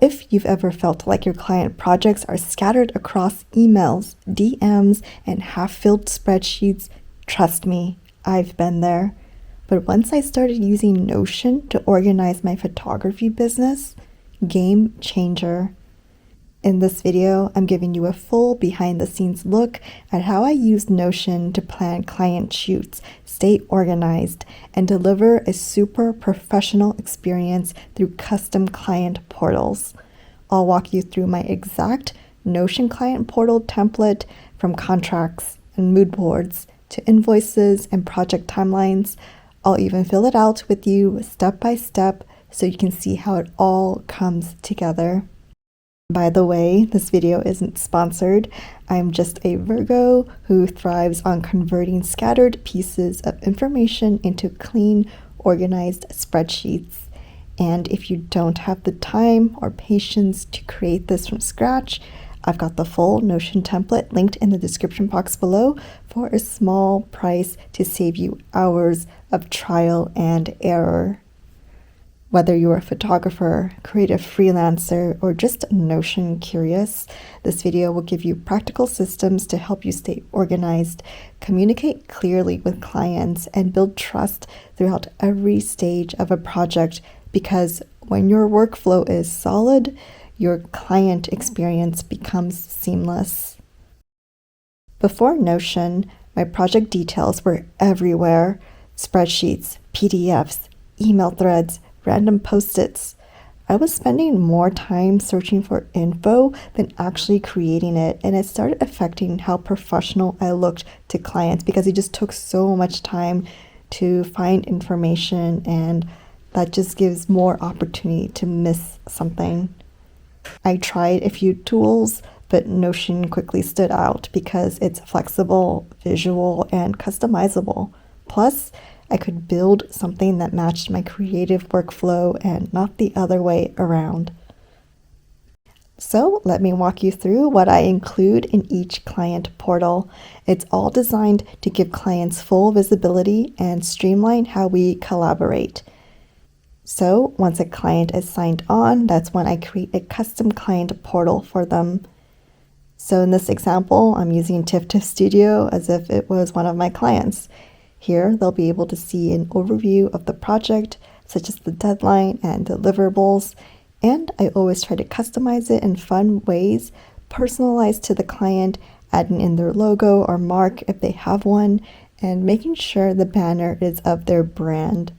If you've ever felt like your client projects are scattered across emails, DMs, and half-filled spreadsheets, trust me, I've been there. But once I started using Notion to organize my photography business, game changer. In this video, I'm giving you a full behind-the-scenes look at how I use Notion to plan client shoots, stay organized, and deliver a super professional experience through custom client portals. I'll walk you through my exact Notion client portal template, from contracts and mood boards to invoices and project timelines. I'll even fill it out with you step by step so you can see how it all comes together. By the way, this video isn't sponsored. I'm just a Virgo who thrives on converting scattered pieces of information into clean, organized spreadsheets. And if you don't have the time or patience to create this from scratch, I've got the full Notion template linked in the description box below for a small price to save you hours of trial and error. Whether you're a photographer, creative freelancer, or just Notion curious, this video will give you practical systems to help you stay organized, communicate clearly with clients, and build trust throughout every stage of a project, because when your workflow is solid, your client experience becomes seamless. Before Notion, my project details were everywhere: spreadsheets, PDFs, email threads, random post-its. I was spending more time searching for info than actually creating it, and it started affecting how professional I looked to clients because it just took so much time to find information, and that just gives more opportunity to miss something. I tried a few tools, but Notion quickly stood out because it's flexible, visual, and customizable. Plus, I could build something that matched my creative workflow and not the other way around. So let me walk you through what I include in each client portal. It's all designed to give clients full visibility and streamline how we collaborate. So once a client is signed on, that's when I create a custom client portal for them. So in this example, I'm using TIFF Studio as if it was one of my clients. Here, they'll be able to see an overview of the project, such as the deadline and deliverables, and I always try to customize it in fun ways, personalized to the client, adding in their logo or mark if they have one, and making sure the banner is of their brand.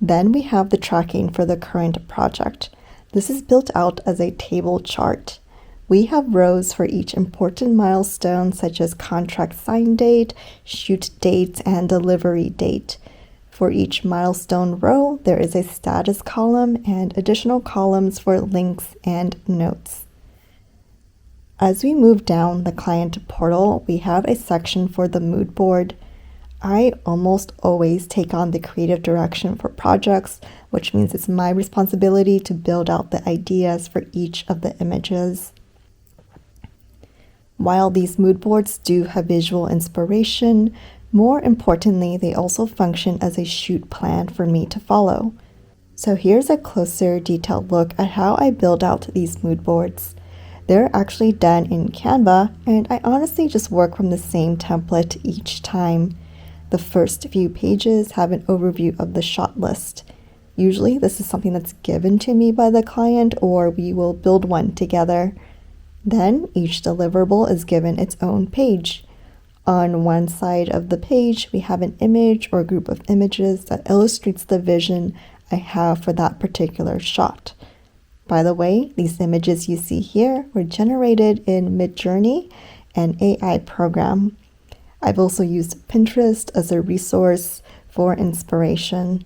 Then we have the tracking for the current project. This is built out as a table chart. We have rows for each important milestone, such as contract sign date, shoot date, and delivery date. For each milestone row, there is a status column and additional columns for links and notes. As we move down the client portal, we have a section for the mood board. I almost always take on the creative direction for projects, which means it's my responsibility to build out the ideas for each of the images. While these mood boards do have visual inspiration, more importantly, they also function as a shoot plan for me to follow. So here's a closer, detailed look at how I build out these mood boards. They're actually done in Canva, and I honestly just work from the same template each time. The first few pages have an overview of the shot list. Usually this is something that's given to me by the client, or we will build one together. Then each deliverable is given its own page. On one side of the page, we have an image or group of images that illustrates the vision I have for that particular shot. By the way, these images you see here were generated in Midjourney, an AI program. I've also used Pinterest as a resource for inspiration.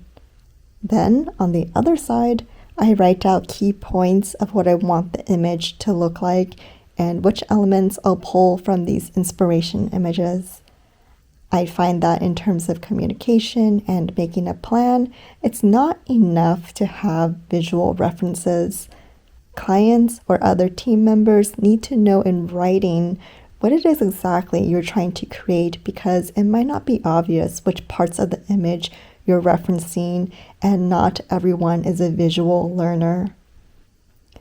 Then, on the other side, I write out key points of what I want the image to look like and which elements I'll pull from these inspiration images. I find that in terms of communication and making a plan, it's not enough to have visual references. Clients or other team members need to know in writing what it is exactly you're trying to create, because it might not be obvious which parts of the image you're referencing, and not everyone is a visual learner.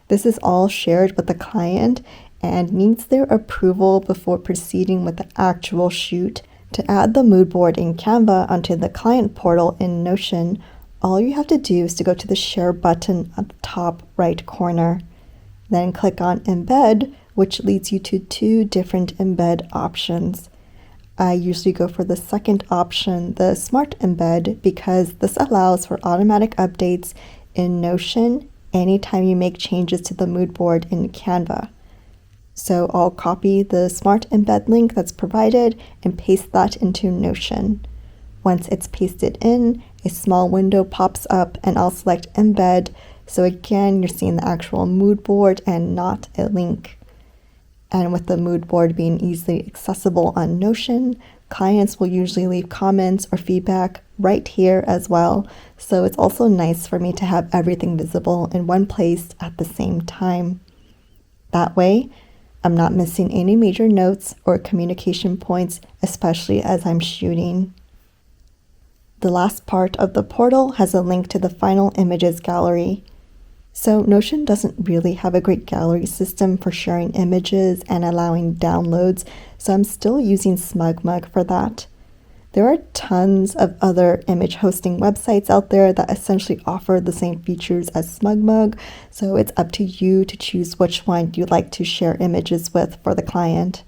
This is all shared with the client and needs their approval before proceeding with the actual shoot. To add the mood board in Canva onto the client portal in Notion, all you have to do is to go to the share button at the top right corner. Then click on embed, which leads you to two different embed options. I usually go for the second option, the smart embed, because this allows for automatic updates in Notion anytime you make changes to the mood board in Canva. So I'll copy the smart embed link that's provided and paste that into Notion. Once it's pasted in, a small window pops up and I'll select embed. So again, you're seeing the actual mood board and not a link. And with the mood board being easily accessible on Notion, clients will usually leave comments or feedback right here as well. So it's also nice for me to have everything visible in one place at the same time. That way, I'm not missing any major notes or communication points, especially as I'm shooting. The last part of the portal has a link to the final images gallery. So Notion doesn't really have a great gallery system for sharing images and allowing downloads, so I'm still using Smugmug for that. There are tons of other image hosting websites out there that essentially offer the same features as Smugmug, so it's up to you to choose which one you'd like to share images with for the client.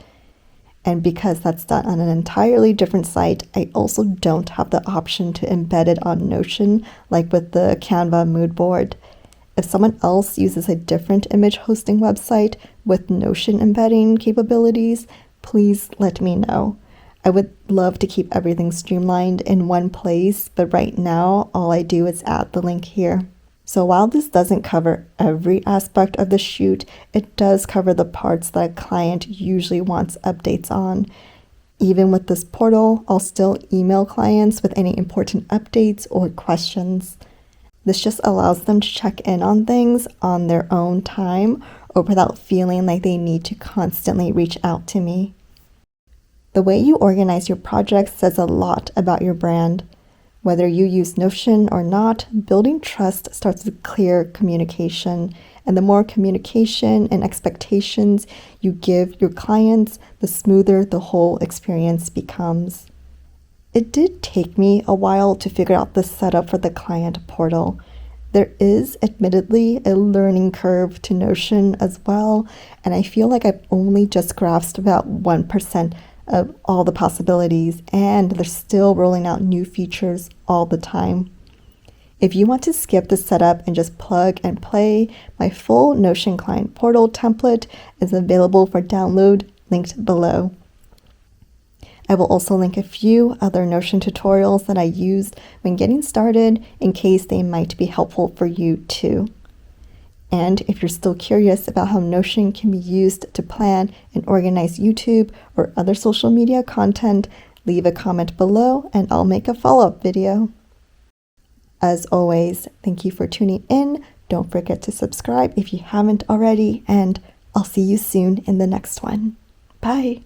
And because that's done on an entirely different site, I also don't have the option to embed it on Notion like with the Canva mood board. If someone else uses a different image hosting website with Notion embedding capabilities, please let me know. I would love to keep everything streamlined in one place, but right now all I do is add the link here. So while this doesn't cover every aspect of the shoot, it does cover the parts that a client usually wants updates on. Even with this portal, I'll still email clients with any important updates or questions. This just allows them to check in on things on their own time or without feeling like they need to constantly reach out to me. The way you organize your projects says a lot about your brand. Whether you use Notion or not, building trust starts with clear communication. And the more communication and expectations you give your clients, the smoother the whole experience becomes. It did take me a while to figure out the setup for the client portal. There is admittedly a learning curve to Notion as well, and I feel like I've only just grasped about 1% of all the possibilities, and they're still rolling out new features all the time. If you want to skip the setup and just plug and play, my full Notion client portal template is available for download, linked below. I will also link a few other Notion tutorials that I used when getting started in case they might be helpful for you too. And if you're still curious about how Notion can be used to plan and organize YouTube or other social media content, leave a comment below and I'll make a follow-up video. As always, thank you for tuning in. Don't forget to subscribe if you haven't already, and I'll see you soon in the next one. Bye!